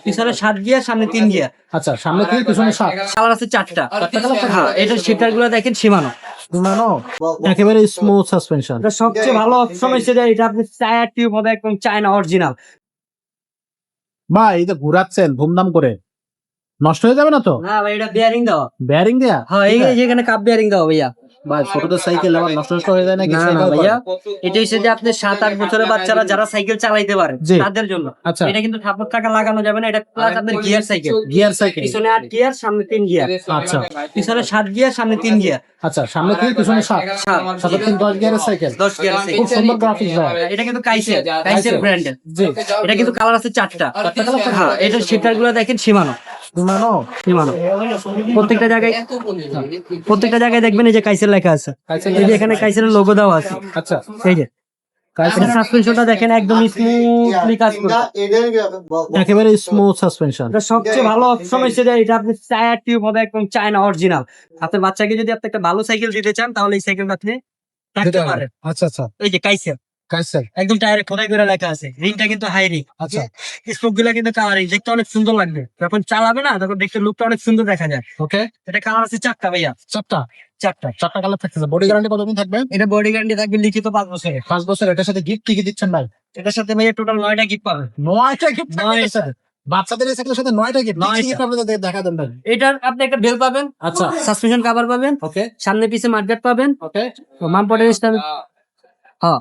পিছনে 7 গিয়ার, সামনে 3 গিয়ার। আচ্ছা, সামনে 3 পিছনে 7। কালার আছে 4টা। হ্যাঁ, এটা সিটার গুলো দেখেন সীমানো। একেবারে স্মুথ সাসপেনশন। এটা সবচেয়ে ভালো অপশন হচ্ছে যে এটা আপনি টায়ার টিউব হবে একদম চায়না অরিজিনাল। ভাই এই যে ঘুরাচ্ছেন ধুমধাম করে, নষ্ট হয়ে যাবে না তো? না ভাই, এটা বেয়ারিং দেওয়া। বেয়ারিং দেয়া? হ্যাঁ, এই যেখানে কাপ বেয়ারিং দেওয়া ভাইয়া। ভাই ছোটদের সাইকেল আবার নষ্ট হয়ে যায় না না কিছু? না ভাইয়া, এটা হচ্ছে যে আপনি 7-8 বছরের বাচ্চারা যারা সাইকেল চালাইতে পারে জি। তাদের জন্য। আচ্ছা। এটা কিন্তু ঠাকুর টাকা লাগানো যাবে না, এটা প্লাস আপনার গিয়ার সাইকেল। Gear cycle. পিছনে 8 গিয়ার, সামনে 3 গিয়ার। আচ্ছা পিছনে 7 গিয়ার, সামনে 3 গিয়ার। আচ্ছা, সামনে 3 পিছনে 7। 7 10 গিয়ারের সাইকেল। 10 গিয়ার খুব সাইকেল। সুন্দর গ্রাফিক্স দেওয়া। এটা কিন্তু কাইসের ব্র্যান্ডের। জি। এটা কিন্তু কালার আছে 4টা। হ্যাঁ, এটা সিটার গুলো দেখেন সীমানো। সীমানো। প্রত্যেকটা জায়গায় দেখবেন এই যে কাইসের লেখা আছে। এই যে এখানে কাইসের লোগো দেওয়া আছে। আচ্ছা, এই যে সাসপেনশনটা দেখেন একদম স্মুথলি কাজ করছে। একেবারে স্মুথ সাসপেনশন। এটা সবচেয়ে ভালো অপশন হচ্ছে যে এটা আপনি টায়ার টিউব হবে একদম চায়না অরিজিনাল। আপনার বাচ্চাকে যদি আপনি একটা ভালো সাইকেল দিতে চান তাহলে এই সাইকেলটা আপনি রাখতে পারেন। আচ্ছা আচ্ছা, এই যে কাইসের কাইসেল। একদম টায়ারে খোদাই করে লেখা আছে। রিংটা কিন্তু হাই রিং। আচ্ছা, স্পোক গুলা কিন্তু কালারিং, দেখতে অনেক সুন্দর লাগবে। যখন চালাবে না তখন দেখতে লুকটা অনেক সুন্দর দেখা যায়। ওকে। এটা কালার আছে 4টা ভাইয়া। 4টা কালার থাকতেছে। বডি গ্যারান্টি কতদিন থাকবে? এটা বডি গ্যারান্টি থাকবে লিখিত 5 বছরের। 5 বছর। এটার সাথে গিফট কি কি দিচ্ছেন ভাই? এটার সাথে ভাইয়া টোটাল 9টা গিফট পাবে। 9টা গিফট। 9টা। বাচ্চাদের এই সাইকেলের সাথে 9টা গিফট। 9টা। গিফট আপনাদের দেখা দেন ভাই। এটার আপনি একটা বেল পাবেন। আচ্ছা, সাসপেনশন কভার পাবেন। ওকে সামনে পিছে মাডগার্ড পাবেন। ওকে মামপটের স্ট্যান্ড। হ্যাঁ,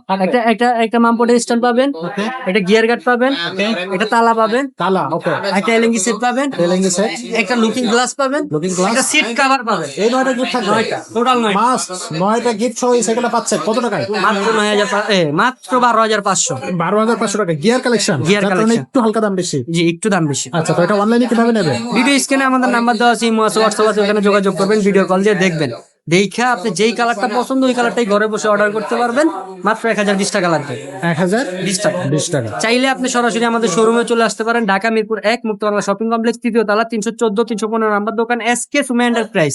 একটা মামপটের স্ট্যান্ড পাবেন। ওকে একটা গিয়ার গার্ড পাবেন। একটা তালা পাবেন। তালা। ওকে। একটা এলএনজি সেট পাবেন। LNG set. একটা লুকিং গ্লাস পাবেন। Looking glass। একটা সিট কভার পাবেন। এই 9টা গিফট থাকবে। 9টা টোটাল 9। মাস্ট 9টা গিফট সহ এই সাইকেলটা পাচ্ছেন কত টাকায়? মাত্র 12,500। 12,500 টাকা। Gear collection. Gear collection। একটু হালকা দাম বেশি। জি, একটু দাম বেশি। আচ্ছা, তো এটা অনলাইনে কিভাবে নেবে? ভিডিও স্ক্রিনে আমাদের নাম্বার দেওয়া আছে, ইমো আছে, হোয়াটসঅ্যাপ আছে, ওখানে যোগাযোগ করবেন, ভিডিও কল দিয়ে দেখবেন। দেখা আপনি যেই কালারটা পছন্দ ওই কালারটাই ঘরে বসে অর্ডার করতে পারবেন। মাত্র 1020 টাকা লাগবে। 1020 টাকা। 20 টাকা। চাইলে আপনি সরাসরি আমাদের শোরুমে চলে আসতে পারেন, ঢাকা মিরপুর 1 মুক্তবাংলা শপিং কমপ্লেক্স, 3য় তলা, 314-315 নাম্বার দোকান, এসকে সুমা এন্টারপ্রাইজ।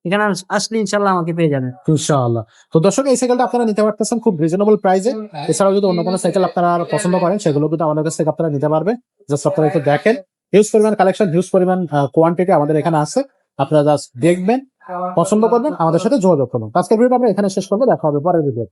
এখানে আসলে ইনশাল্লাহ আমাকে পেয়ে যাবেন। ইনশাআল্লাহ। তো দর্শক, এই সাইকেলটা আপনারা নিতে পারতেছেন খুব রিজনেবল প্রাইসে। এছাড়াও যদি অন্য কোনো সাইকেল আপনারা পছন্দ করেন সেগুলো কিন্তু আমাদের কাছ থেকে আপনারা নিতে পারবেন। জাস্ট আপনারা একটু দেখেন, হিউজ পরিমাণ কালেকশন, হিউজ পরিমাণ কোয়ান্টিটি আমাদের এখানে আছে। আপনারা জাস্ট দেখবেন, পছন্দ করবেন, আমাদের সাথে যোগাযোগ করবেন। আজকের ভিডিওটা আমরা এখানে শেষ করবো। দেখা হবে পরের ভিডিও।